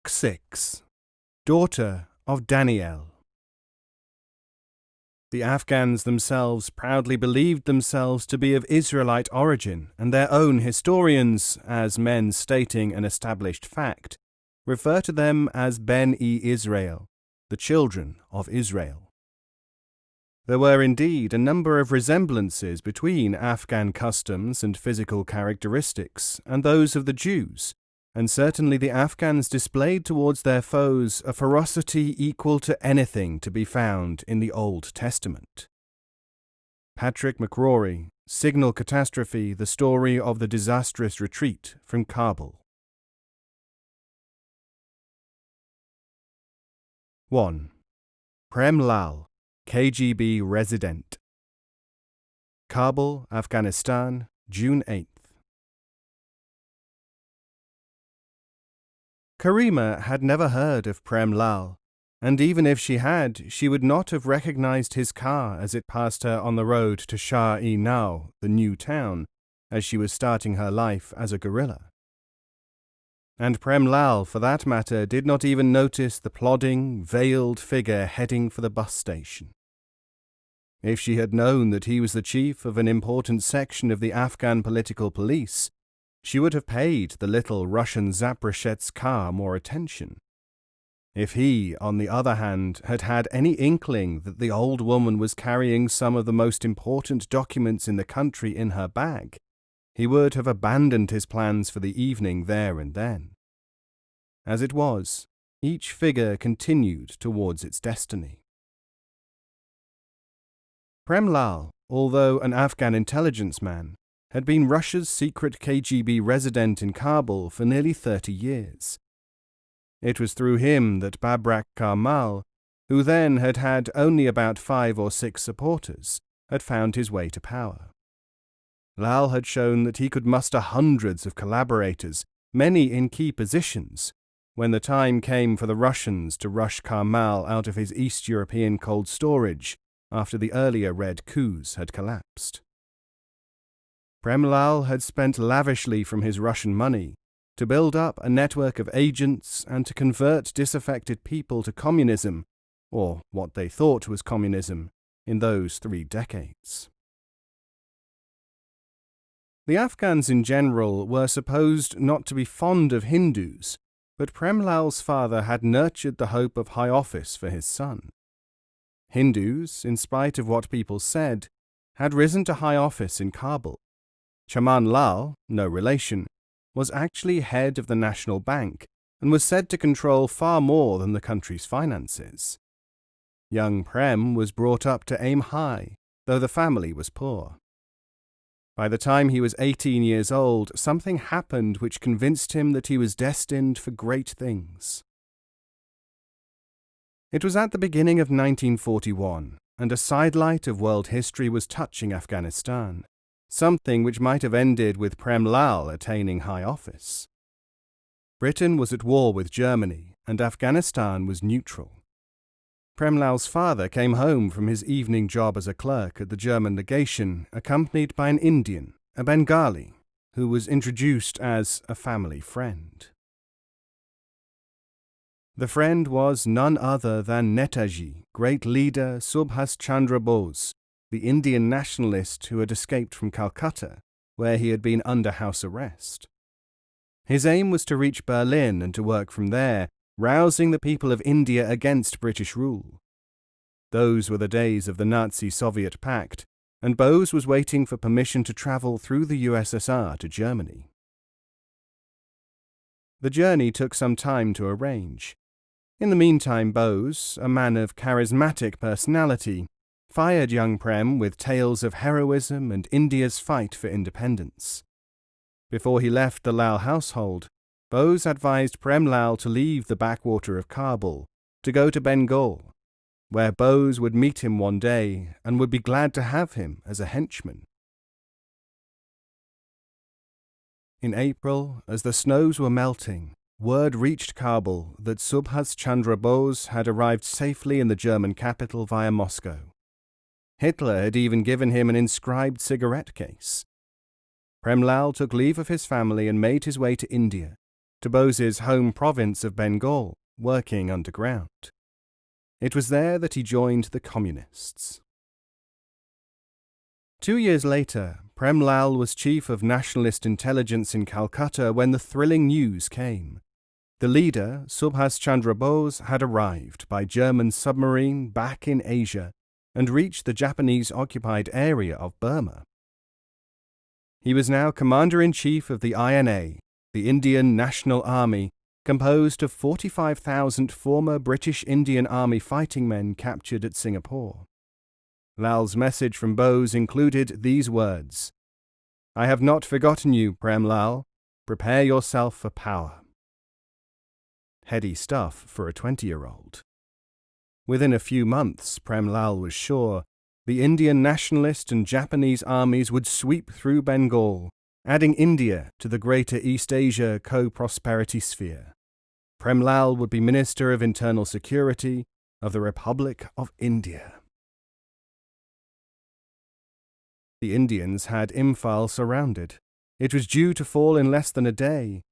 Book 6. Daughter of Daniyel. The Afghans themselves proudly believed themselves to be of Israelite origin, and their own historians, as men stating an established fact, refer to them as Ben-e-Israel, the children of Israel. There were indeed a number of resemblances between Afghan customs and physical characteristics and those of the Jews, and certainly the Afghans displayed towards their foes a ferocity equal to anything to be found in the Old Testament. Patrick McCrory, Signal Catastrophe, the story of the disastrous retreat from Kabul. 1. Prem Lal, KGB resident. Kabul, Afghanistan, June 8th. Karima had never heard of Prem Lal, and even if she had, she would not have recognized his car as it passed her on the road to Shah-e-Nau, the new town, as she was starting her life as a guerrilla. And Prem Lal, for that matter, did not even notice the plodding, veiled figure heading for the bus station. If she had known that he was the chief of an important section of the Afghan political police, she would have paid the little Russian Zaprashet's car more attention. If he, on the other hand, had had any inkling that the old woman was carrying some of the most important documents in the country in her bag, he would have abandoned his plans for the evening there and then. As it was, each figure continued towards its destiny. Prem Lal, although an Afghan intelligence man, had been Russia's secret KGB resident in Kabul for nearly 30 years. It was through him that Babrak Karmal, who then had had only about 5 or 6 supporters, had found his way to power. Lal had shown that he could muster hundreds of collaborators, many in key positions, when the time came for the Russians to rush Karmal out of his East European cold storage after the earlier Red coups had collapsed. Prem Lal had spent lavishly from his Russian money to build up a network of agents and to convert disaffected people to communism, or what they thought was communism, in those 3 decades. The Afghans in general were supposed not to be fond of Hindus, but Prem Lal's father had nurtured the hope of high office for his son. Hindus, in spite of what people said, had risen to high office in Kabul. Chaman Lal, no relation, was actually head of the National Bank and was said to control far more than the country's finances. Young Prem was brought up to aim high, though the family was poor. By the time he was 18 years old, something happened which convinced him that he was destined for great things. It was at the beginning of 1941, and a sidelight of world history was touching Afghanistan, something which might have ended with Prem Lal attaining high office. Britain was at war with Germany, and Afghanistan was neutral. Prem Lal's father came home from his evening job as a clerk at the German legation, accompanied by an Indian, a Bengali, who was introduced as a family friend. The friend was none other than Netaji, great leader Subhas Chandra Bose, the Indian nationalist who had escaped from Calcutta, where he had been under house arrest. His aim was to reach Berlin and to work from there, rousing the people of India against British rule. Those were the days of the Nazi-Soviet pact, and Bose was waiting for permission to travel through the USSR to Germany. The journey took some time to arrange. In the meantime, Bose, a man of charismatic personality, fired young Prem with tales of heroism and India's fight for independence. Before he left the Lal household, Bose advised Prem Lal to leave the backwater of Kabul, to go to Bengal, where Bose would meet him one day and would be glad to have him as a henchman. In April, as the snows were melting, word reached Kabul that Subhas Chandra Bose had arrived safely in the German capital via Moscow. Hitler had even given him an inscribed cigarette case. Prem Lal took leave of his family and made his way to India, to Bose's home province of Bengal, working underground. It was there that he joined the communists. 2 years later, Prem Lal was chief of nationalist intelligence in Calcutta when the thrilling news came. The leader, Subhas Chandra Bose, had arrived by German submarine back in Asia and reached the Japanese-occupied area of Burma. He was now commander-in-chief of the INA, the Indian National Army, composed of 45,000 former British Indian Army fighting men captured at Singapore. Lal's message from Bose included these words: "I have not forgotten you, Prem Lal. Prepare yourself for power." Heady stuff for a 20-year-old. Within a few months, Prem Lal was sure, the Indian nationalist and Japanese armies would sweep through Bengal, adding India to the greater East Asia co-prosperity sphere. Prem Lal would be Minister of Internal Security of the Republic of India. The Indians had Imphal surrounded. It was due to fall in less than a day.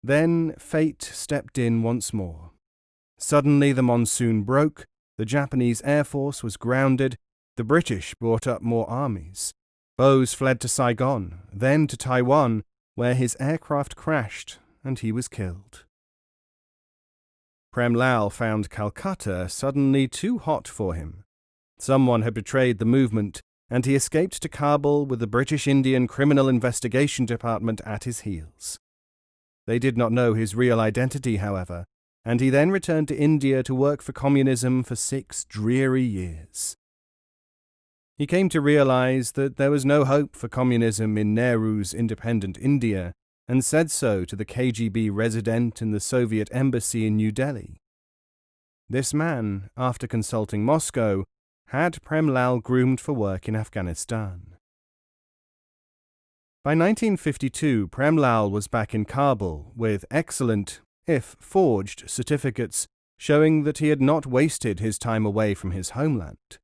Then fate stepped in once more. Suddenly the monsoon broke, the Japanese Air Force was grounded, the British brought up more armies. Bose fled to Saigon, then to Taiwan, where his aircraft crashed and he was killed. Prem Lal found Calcutta suddenly too hot for him. Someone had betrayed the movement, and he escaped to Kabul with the British Indian Criminal Investigation Department at his heels. They did not know his real identity, however, and he then returned to India to work for communism for 6 dreary years. He came to realize that there was no hope for communism in Nehru's independent India, and said so to the KGB resident in the Soviet embassy in New Delhi. This man, after consulting Moscow, had Prem Lal groomed for work in Afghanistan. By 1952, Prem Lal was back in Kabul with excellent, if forged, certificates showing that he had not wasted his time away from his homeland.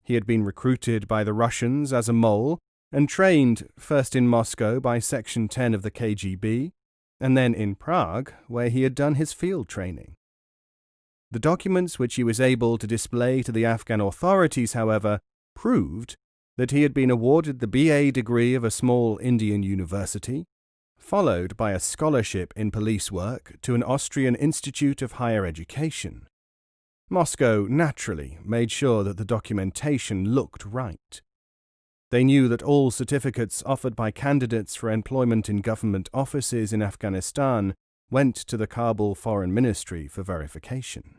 He had been recruited by the Russians as a mole and trained first in Moscow by Section 10 of the KGB, and then in Prague, where he had done his field training. The documents which he was able to display to the Afghan authorities, however, proved that he had been awarded the BA degree of a small Indian university, followed by a scholarship in police work to an Austrian Institute of Higher Education. Moscow, naturally, made sure that the documentation looked right. They knew that all certificates offered by candidates for employment in government offices in Afghanistan went to the Kabul Foreign Ministry for verification.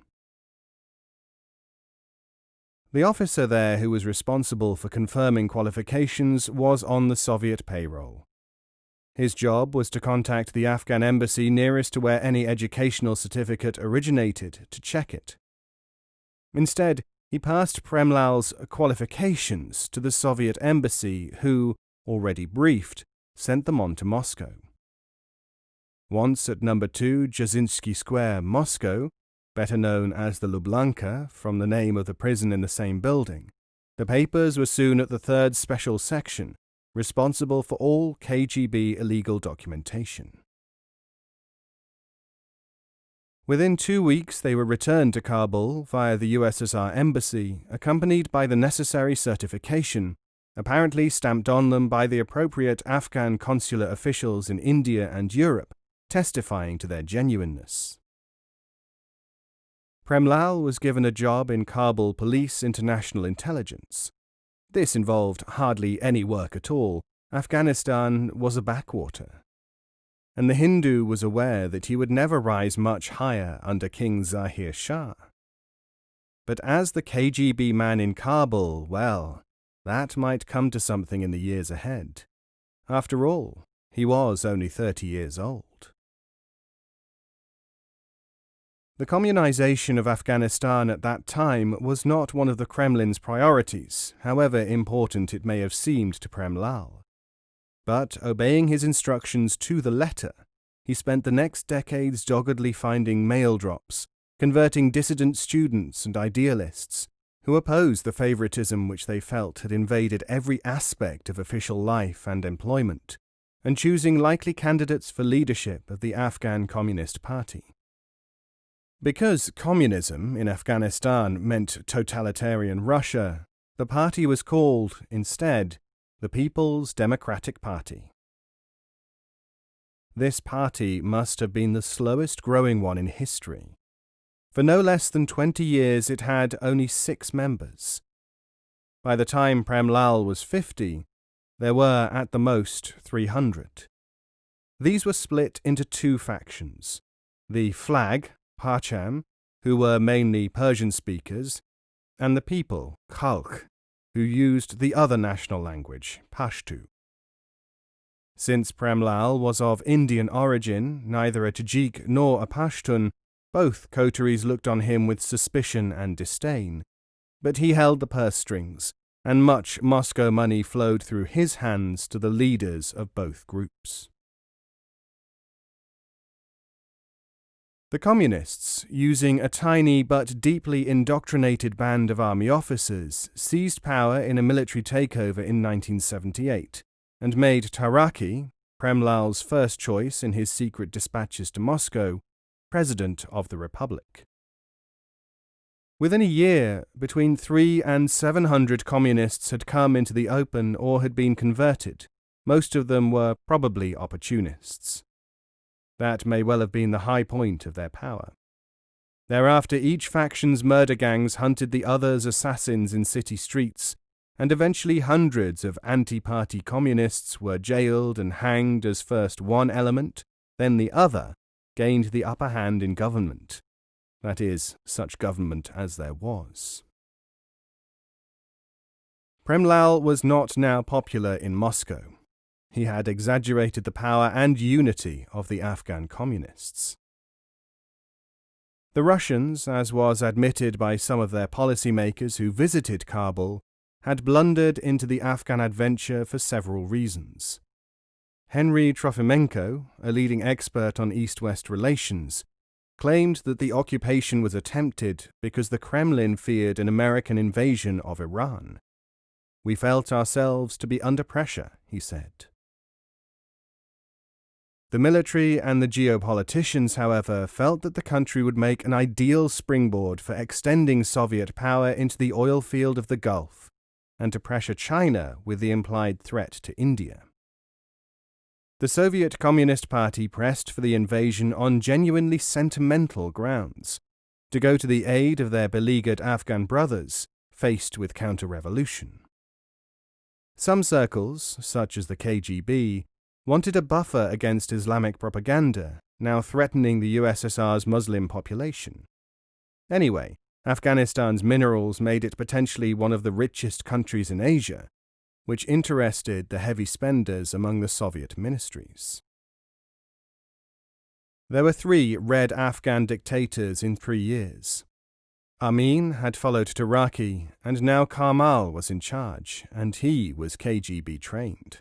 The officer there who was responsible for confirming qualifications was on the Soviet payroll. His job was to contact the Afghan embassy nearest to where any educational certificate originated to check it. Instead, he passed Prem Lal's qualifications to the Soviet embassy, who, already briefed, sent them on to Moscow. Once at No. 2 Jasinski Square, Moscow, better known as the Lublanka from the name of the prison in the same building, the papers were soon at the 3rd Special Section, responsible for all KGB illegal documentation. Within 2 weeks they were returned to Kabul via the USSR embassy, accompanied by the necessary certification, apparently stamped on them by the appropriate Afghan consular officials in India and Europe, testifying to their genuineness. Prem Lal was given a job in Kabul Police International Intelligence. This involved hardly any work at all. Afghanistan was a backwater. And the Hindu was aware that he would never rise much higher under King Idries Shah. But as the KGB man in Kabul, well, that might come to something in the years ahead. After all, he was only 30 years old. The communization of Afghanistan at that time was not one of the Kremlin's priorities, however important it may have seemed to Prem Lal. But, obeying his instructions to the letter, he spent the next decades doggedly finding mail drops, converting dissident students and idealists, who opposed the favoritism which they felt had invaded every aspect of official life and employment, and choosing likely candidates for leadership of the Afghan Communist Party. Because communism in Afghanistan meant totalitarian Russia, the party was called, instead, the People's Democratic Party. This party must have been the slowest growing one in history. For no less than 20 years it had only 6 members. By the time Prem Lal was 50, there were at the most 300. These were split into 2 factions: the Flag, Parcham, who were mainly Persian speakers, and the people, Khalq, who used the other national language, Pashto. Since Prem Lal was of Indian origin, neither a Tajik nor a Pashtun, both coteries looked on him with suspicion and disdain. But he held the purse strings, and much Moscow money flowed through his hands to the leaders of both groups. The Communists, using a tiny but deeply indoctrinated band of army officers, seized power in a military takeover in 1978 and made Taraki, Prem Lal's first choice in his secret dispatches to Moscow, President of the Republic. Within a year, between 300 and 700 communists had come into the open or had been converted. Most of them were probably opportunists. That may well have been the high point of their power. Thereafter, each faction's murder gangs hunted the other's assassins in city streets, and eventually hundreds of anti-party communists were jailed and hanged as first one element, then the other, gained the upper hand in government. That is, such government as there was. Prem Lal was not now popular in Moscow. He had exaggerated the power and unity of the Afghan communists. The Russians, as was admitted by some of their policymakers who visited Kabul, had blundered into the Afghan adventure for several reasons. Henry Trofimenko, a leading expert on East-West relations, claimed that the occupation was attempted because the Kremlin feared an American invasion of Iran. "We felt ourselves to be under pressure," he said. The military and the geopoliticians, however, felt that the country would make an ideal springboard for extending Soviet power into the oil field of the Gulf, and to pressure China with the implied threat to India. The Soviet Communist Party pressed for the invasion on genuinely sentimental grounds, to go to the aid of their beleaguered Afghan brothers faced with counter-revolution. Some circles, such as the KGB, wanted a buffer against Islamic propaganda, now threatening the USSR's Muslim population. Anyway, Afghanistan's minerals made it potentially one of the richest countries in Asia, which interested the heavy spenders among the Soviet ministries. There were 3 red Afghan dictators in 3 years. Amin had followed Taraki, and now Karmal was in charge, and he was KGB trained.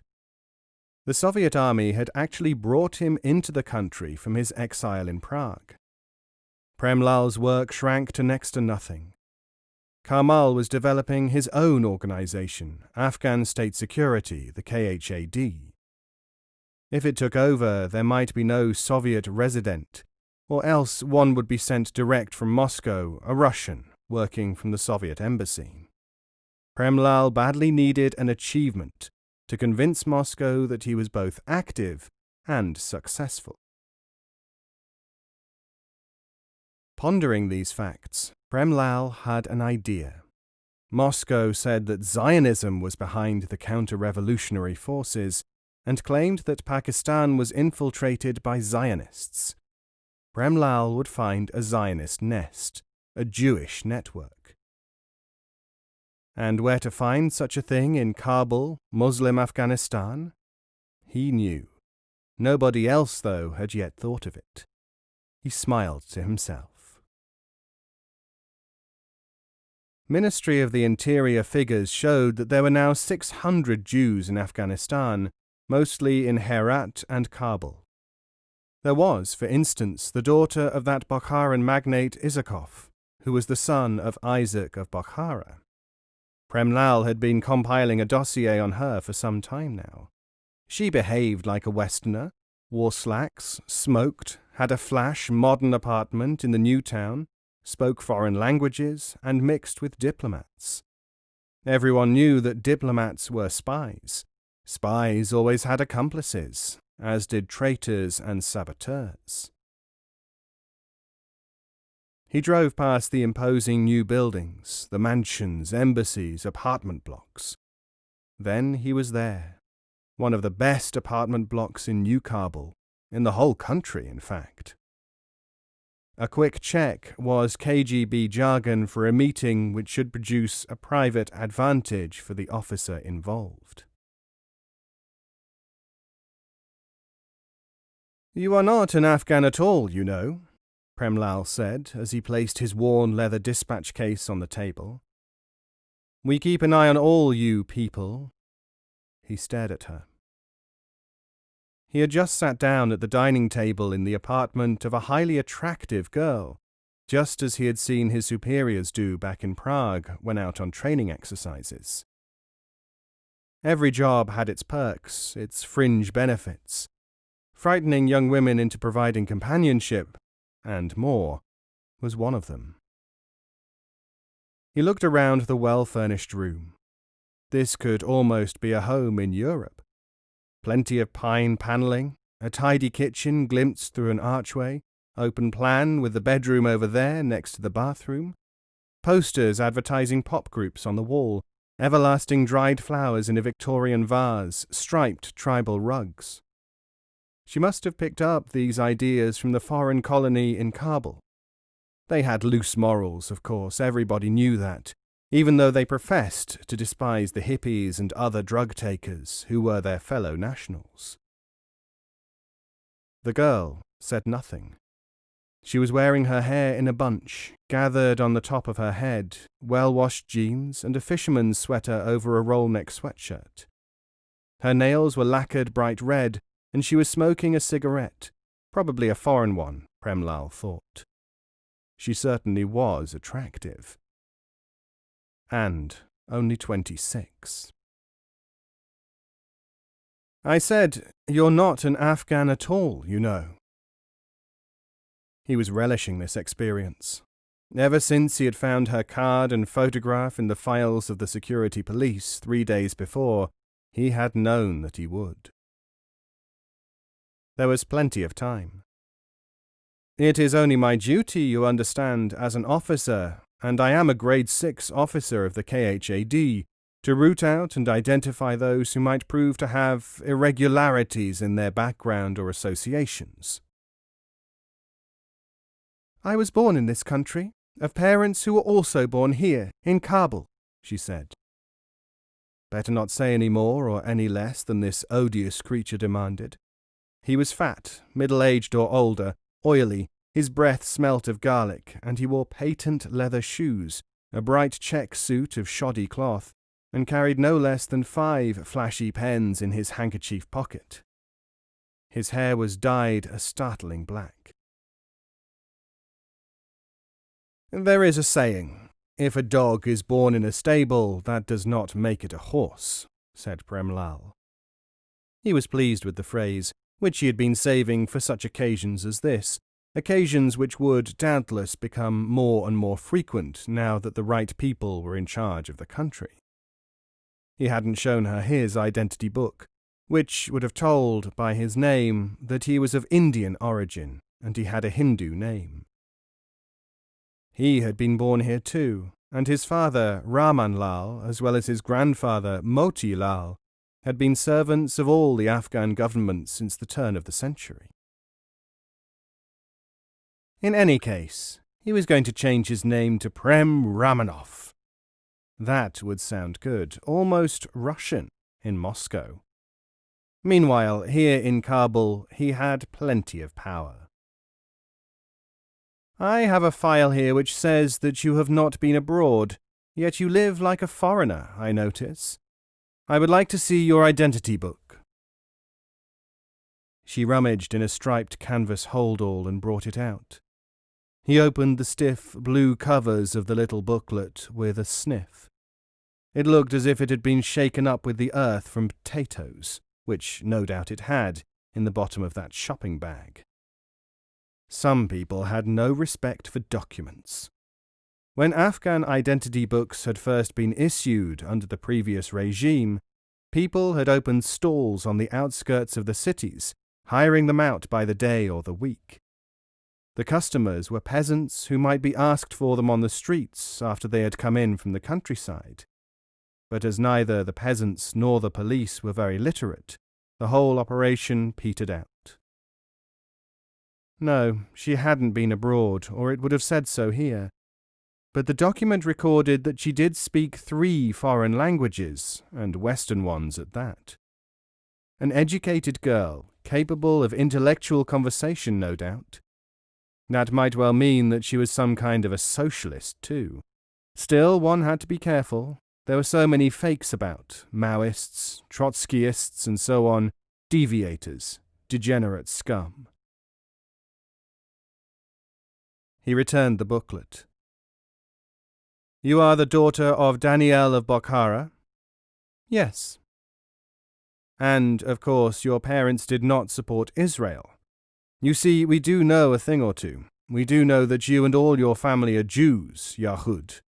The Soviet army had actually brought him into the country from his exile in Prague. Prem Lal's work shrank to next to nothing. Karmal was developing his own organization, Afghan State Security, the KHAD. If it took over, there might be no Soviet resident, or else one would be sent direct from Moscow, a Russian, working from the Soviet embassy. Prem Lal badly needed an achievement to convince Moscow that he was both active and successful. Pondering these facts, Prem Lal had an idea. Moscow said that Zionism was behind the counter-revolutionary forces and claimed that Pakistan was infiltrated by Zionists. Prem Lal would find a Zionist nest, a Jewish network. And where to find such a thing in Kabul, Muslim Afghanistan? He knew. Nobody else, though, had yet thought of it. He smiled to himself. Ministry of the Interior figures showed that there were now 600 Jews in Afghanistan, mostly in Herat and Kabul. There was, for instance, the daughter of that Bukharan magnate Isakov, who was the son of Isaac of Bukhara. Prem Lal had been compiling a dossier on her for some time now. She behaved like a Westerner, wore slacks, smoked, had a flash modern apartment in the new town, spoke foreign languages, and mixed with diplomats. Everyone knew that diplomats were spies. Spies always had accomplices, as did traitors and saboteurs. He drove past the imposing new buildings, the mansions, embassies, apartment blocks. Then he was there. One of the best apartment blocks in New Kabul, in the whole country, in fact. A quick check was KGB jargon for a meeting which should produce a private advantage for the officer involved. "You are not an Afghan at all, you know," Premlal said as he placed his worn leather dispatch case on the table. "We keep an eye on all you people." He stared at her. He had just sat down at the dining table in the apartment of a highly attractive girl, just as he had seen his superiors do back in Prague when out on training exercises. Every job had its perks, its fringe benefits. Frightening young women into providing companionship, and more, was one of them. He looked around the well-furnished room. This could almost be a home in Europe. Plenty of pine panelling, a tidy kitchen glimpsed through an archway, open plan with the bedroom over there next to the bathroom, posters advertising pop groups on the wall, everlasting dried flowers in a Victorian vase, striped tribal rugs. She must have picked up these ideas from the foreign colony in Kabul. They had loose morals, of course, everybody knew that, even though they professed to despise the hippies and other drug takers who were their fellow nationals. The girl said nothing. She was wearing her hair in a bunch, gathered on the top of her head, well-washed jeans and a fisherman's sweater over a roll-neck sweatshirt. Her nails were lacquered bright red, and she was smoking a cigarette, probably a foreign one, Premlal thought. She certainly was attractive. And only 26. "I said, you're not an Afghan at all, you know." He was relishing this experience. Ever since he had found her card and photograph in the files of the security police 3 days before, he had known that he would. There was plenty of time. "It is only my duty, you understand, as an officer, and I am a grade 6 officer of the KHAD, to root out and identify those who might prove to have irregularities in their background or associations." "I was born in this country, of parents who were also born here, in Kabul," she said. Better not say any more or any less than this odious creature demanded. He was fat, middle-aged or older, oily, his breath smelt of garlic, and he wore patent leather shoes, a bright check suit of shoddy cloth, and carried no less than 5 flashy pens in his handkerchief pocket. His hair was dyed a startling black. "There is a saying, if a dog is born in a stable, that does not make it a horse," said Premlal. He was pleased with the phrase, which he had been saving for such occasions as this, occasions which would doubtless become more and more frequent now that the right people were in charge of the country. He hadn't shown her his identity book, which would have told by his name that he was of Indian origin and he had a Hindu name. He had been born here too, and his father, Raman Lal, as well as his grandfather, Moti Lal, had been servants of all the Afghan governments since the turn of the century. In any case, he was going to change his name to Prem Ramanov. That would sound good, almost Russian, in Moscow. Meanwhile, here in Kabul, he had plenty of power. "I have a file here which says that you have not been abroad, yet you live like a foreigner, I notice. I would like to see your identity book." She rummaged in a striped canvas hold-all and brought it out. He opened the stiff blue covers of the little booklet with a sniff. It looked as if it had been shaken up with the earth from potatoes, which no doubt it had, in the bottom of that shopping bag. Some people had no respect for documents. When Afghan identity books had first been issued under the previous regime, people had opened stalls on the outskirts of the cities, hiring them out by the day or the week. The customers were peasants who might be asked for them on the streets after they had come in from the countryside. But as neither the peasants nor the police were very literate, the whole operation petered out. No, she hadn't been abroad, or it would have said so here. But the document recorded that she did speak 3 foreign languages, and Western ones at that. An educated girl, capable of intellectual conversation, no doubt. That might well mean that she was some kind of a socialist, too. Still, one had to be careful. There were so many fakes about, Maoists, Trotskyists, and so on, deviators, degenerate scum. He returned the booklet. You are the daughter of Daniyel of Bokhara? Yes. And, of course, your parents did not support Israel. You see, we do know a thing or two. We do know that you and all your family are Jews, Yahud.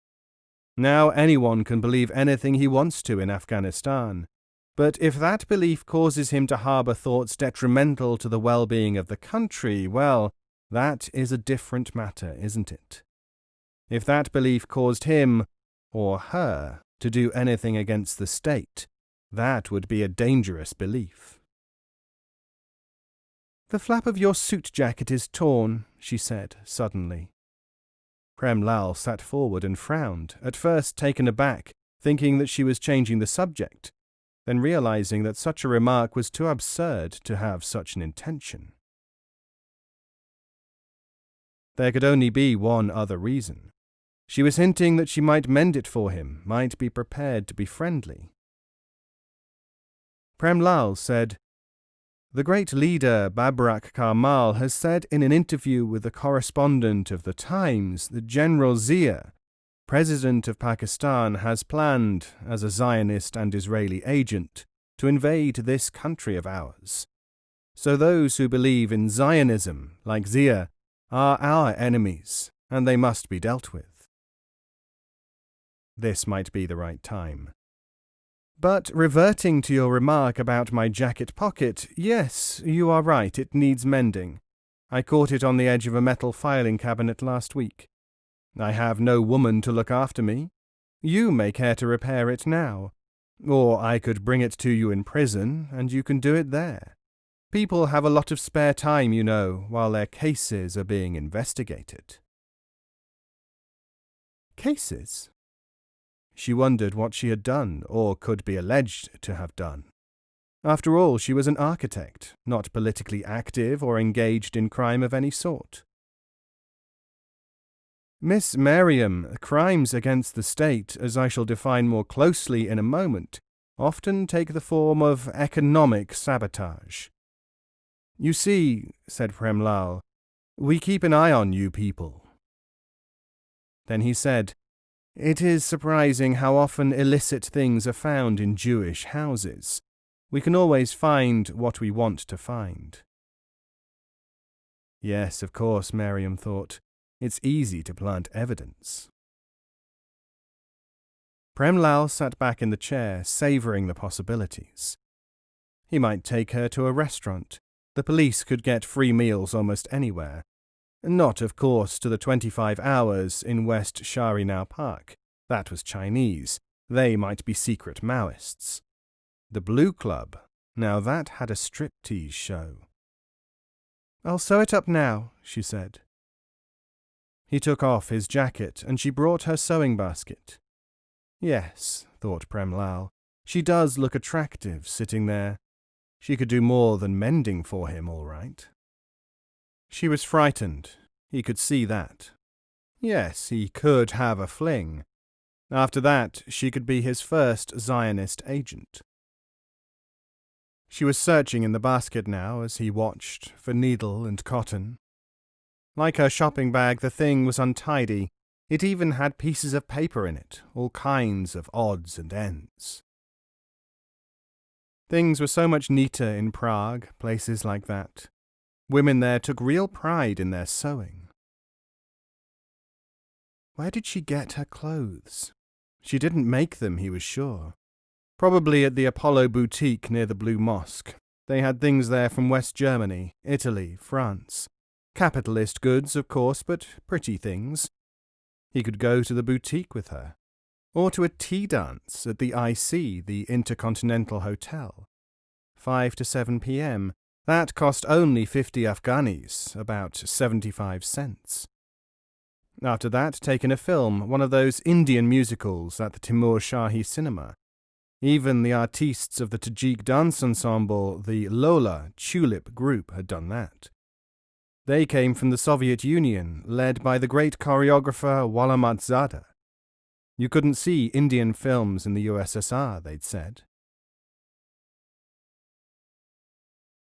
Now anyone can believe anything he wants to in Afghanistan. But if that belief causes him to harbour thoughts detrimental to the well-being of the country, well, that is a different matter, isn't it? If that belief caused him, or her, to do anything against the state, that would be a dangerous belief. The flap of your suit jacket is torn, she said, suddenly. Prem Lal sat forward and frowned, at first taken aback, thinking that she was changing the subject, then realizing that such a remark was too absurd to have such an intention. There could only be one other reason. She was hinting that she might mend it for him, might be prepared to be friendly. Prem Lal said, The great leader Babrak Karmal has said in an interview with the correspondent of the Times that General Zia, President of Pakistan, has planned, as a Zionist and Israeli agent, to invade this country of ours. So those who believe in Zionism, like Zia, are our enemies, and they must be dealt with. This might be the right time. But reverting to your remark about my jacket pocket, yes, you are right, it needs mending. I caught it on the edge of a metal filing cabinet last week. I have no woman to look after me. You may care to repair it now. Or I could bring it to you in prison, and you can do it there. People have a lot of spare time, you know, while their cases are being investigated. Cases? She wondered what she had done, or could be alleged to have done. After all, she was an architect, not politically active or engaged in crime of any sort. Miss Merriam, crimes against the state, as I shall define more closely in a moment, often take the form of economic sabotage. You see, said Prem Lal, we keep an eye on you people. Then he said, It is surprising how often illicit things are found in Jewish houses. We can always find what we want to find. Yes, of course, Merriam thought. It's easy to plant evidence. Prem Lal sat back in the chair, savouring the possibilities. He might take her to a restaurant. The police could get free meals almost anywhere. Not, of course, to the 25 hours in West Sharinau Park. That was Chinese. They might be secret Maoists. The Blue Club, now that had a striptease show. I'll sew it up now, she said. He took off his jacket and she brought her sewing basket. Yes, thought Prem Lal, she does look attractive sitting there. She could do more than mending for him, all right. She was frightened. He could see that. Yes, he could have a fling. After that, she could be his first Zionist agent. She was searching in the basket now as he watched for needle and cotton. Like her shopping bag, the thing was untidy. It even had pieces of paper in it, all kinds of odds and ends. Things were so much neater in Prague, places like that. Women there took real pride in their sewing. Where did she get her clothes? She didn't make them, he was sure. Probably at the Apollo boutique near the Blue Mosque. They had things there from West Germany, Italy, France. Capitalist goods, of course, but pretty things. He could go to the boutique with her. Or to a tea dance at the IC, the Intercontinental Hotel. 5 to 7 p.m. That cost only 50 Afghanis, about 75 cents. After that, take in a film, one of those Indian musicals at the Timur Shahi cinema. Even the artistes of the Tajik dance ensemble, the Lola Tulip group, had done that. They came from the Soviet Union, led by the great choreographer Walamatzada. You couldn't see Indian films in the USSR, they'd said.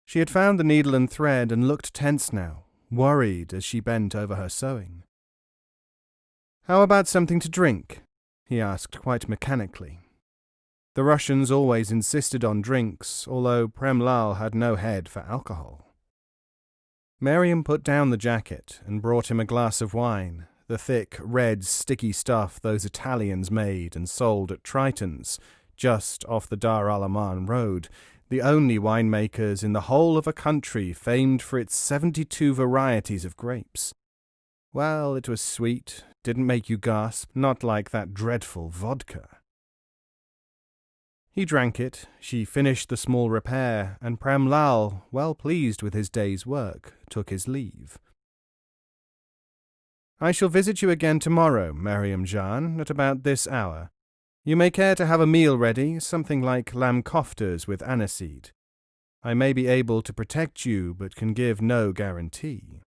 She had found the needle and thread and looked tense now, worried as she bent over her sewing. "How about something to drink?" he asked quite mechanically. The Russians always insisted on drinks, although Prem Lal had no head for alcohol. Miriam put down the jacket and brought him a glass of wine, the thick, red, sticky stuff those Italians made and sold at Triton's, just off the Dar al-Aman road, the only winemakers in the whole of a country famed for its 72 varieties of grapes. Well, it was sweet, didn't make you gasp, not like that dreadful vodka. He drank it, she finished the small repair, and Prem Lal, well pleased with his day's work, took his leave. "I shall visit you again tomorrow, Miriam Jan, at about this hour. You may care to have a meal ready, something like lamb koftas with aniseed. I may be able to protect you, but can give no guarantee."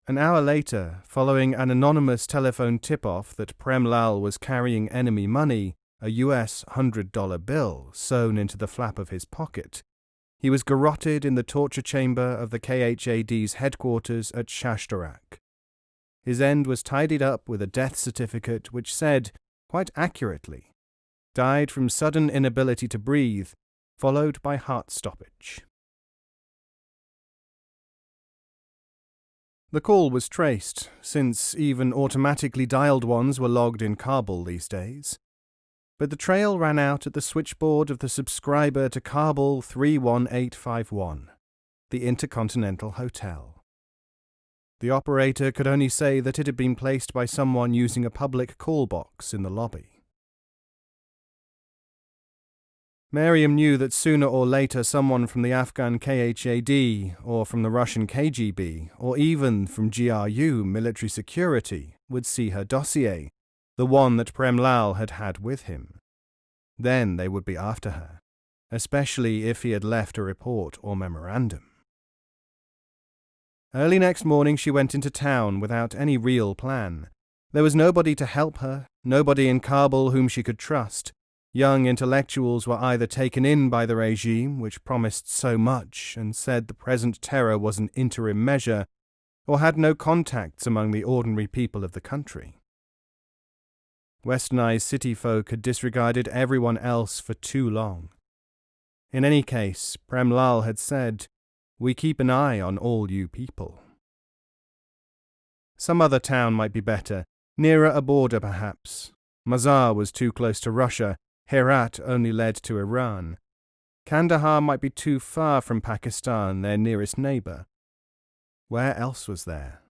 An hour later, following an anonymous telephone tip-off that Prem Lal was carrying enemy money, a US $100 bill sewn into the flap of his pocket, he was garroted in the torture chamber of the KHAD's headquarters at Shashtarak. His end was tidied up with a death certificate which said, quite accurately, "Died from sudden inability to breathe, followed by heart stoppage." The call was traced, since even automatically dialed ones were logged in Kabul these days. But the trail ran out at the switchboard of the subscriber to Kabul 31851, the Intercontinental Hotel. The operator could only say that it had been placed by someone using a public call box in the lobby. Miriam knew that sooner or later someone from the Afghan KHAD, or from the Russian KGB, or even from GRU military security, would see her dossier, the one that Prem Lal had had with him. Then they would be after her, especially if he had left a report or memorandum. Early next morning she went into town without any real plan. There was nobody to help her, nobody in Kabul whom she could trust. Young intellectuals were either taken in by the regime, which promised so much and said the present terror was an interim measure, or had no contacts among the ordinary people of the country. Westernized city folk had disregarded everyone else for too long. In any case, Prem Lal had said, "We keep an eye on all you people." Some other town might be better, nearer a border perhaps. Mazar was too close to Russia. Herat only led to Iran. Kandahar might be too far from Pakistan, their nearest neighbour. Where else was there?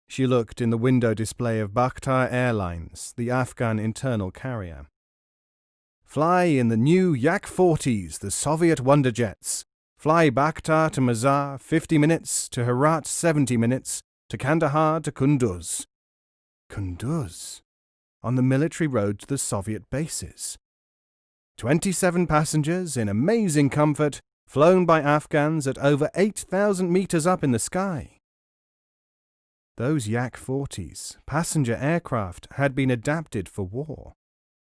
She looked in the window display of Bakhtar Airlines, the Afghan internal carrier. "Fly in the new Yak-40s, the Soviet wonder jets. Fly Bakhtar to Mazar, 50 minutes, to Herat, 70 minutes, to Kandahar to Kunduz." Kunduz? On the military road to the Soviet bases. 27 passengers in amazing comfort, flown by Afghans at over 8,000 meters up in the sky. Those Yak-40s, passenger aircraft, had been adapted for war.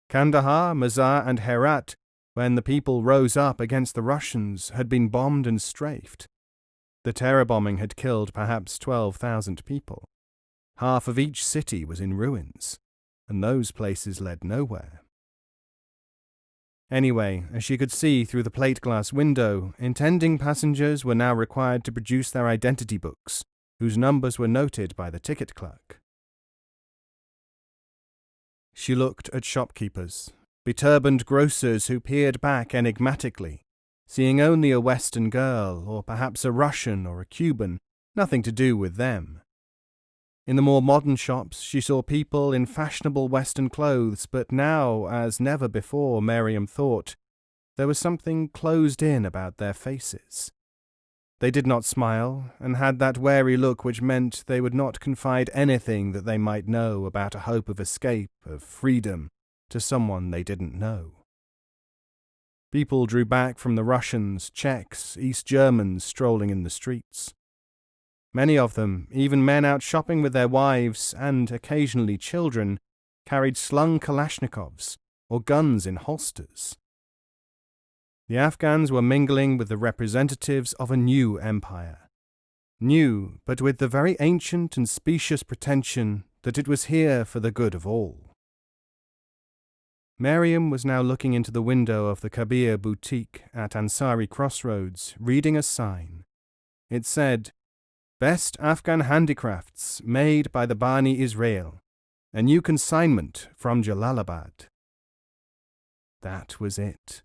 Kandahar, Mazar and Herat, when the people rose up against the Russians, had been bombed and strafed. The terror bombing had killed perhaps 12,000 people. Half of each city was in ruins, and those places led nowhere. Anyway, as she could see through the plate glass window, intending passengers were now required to produce their identity books, whose numbers were noted by the ticket clerk. She looked at shopkeepers, beturbaned grocers who peered back enigmatically, seeing only a Western girl, or perhaps a Russian or a Cuban, nothing to do with them. In the more modern shops, she saw people in fashionable Western clothes, but now, as never before, Miriam thought, there was something closed in about their faces. They did not smile, and had that wary look which meant they would not confide anything that they might know about a hope of escape, of freedom, to someone they didn't know. People drew back from the Russians, Czechs, East Germans strolling in the streets. Many of them, even men out shopping with their wives and occasionally children, carried slung Kalashnikovs or guns in holsters. The Afghans were mingling with the representatives of a new empire. New, but with the very ancient and specious pretension that it was here for the good of all. Miriam was now looking into the window of the Kabir boutique at Ansari Crossroads, reading a sign. It said, "Best Afghan handicrafts made by the Bani Israel. A new consignment from Jalalabad." That was it.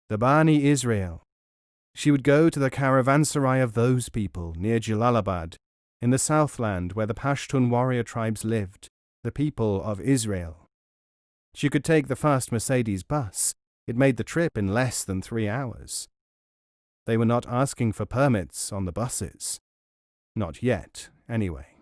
The Bani Israel. She would go to the caravanserai of those people near Jalalabad, in the Southland where the Pashtun warrior tribes lived, the people of Israel. She could take the fast Mercedes bus. It made the trip in less than 3 hours. They were not asking for permits on the buses. Not yet, anyway.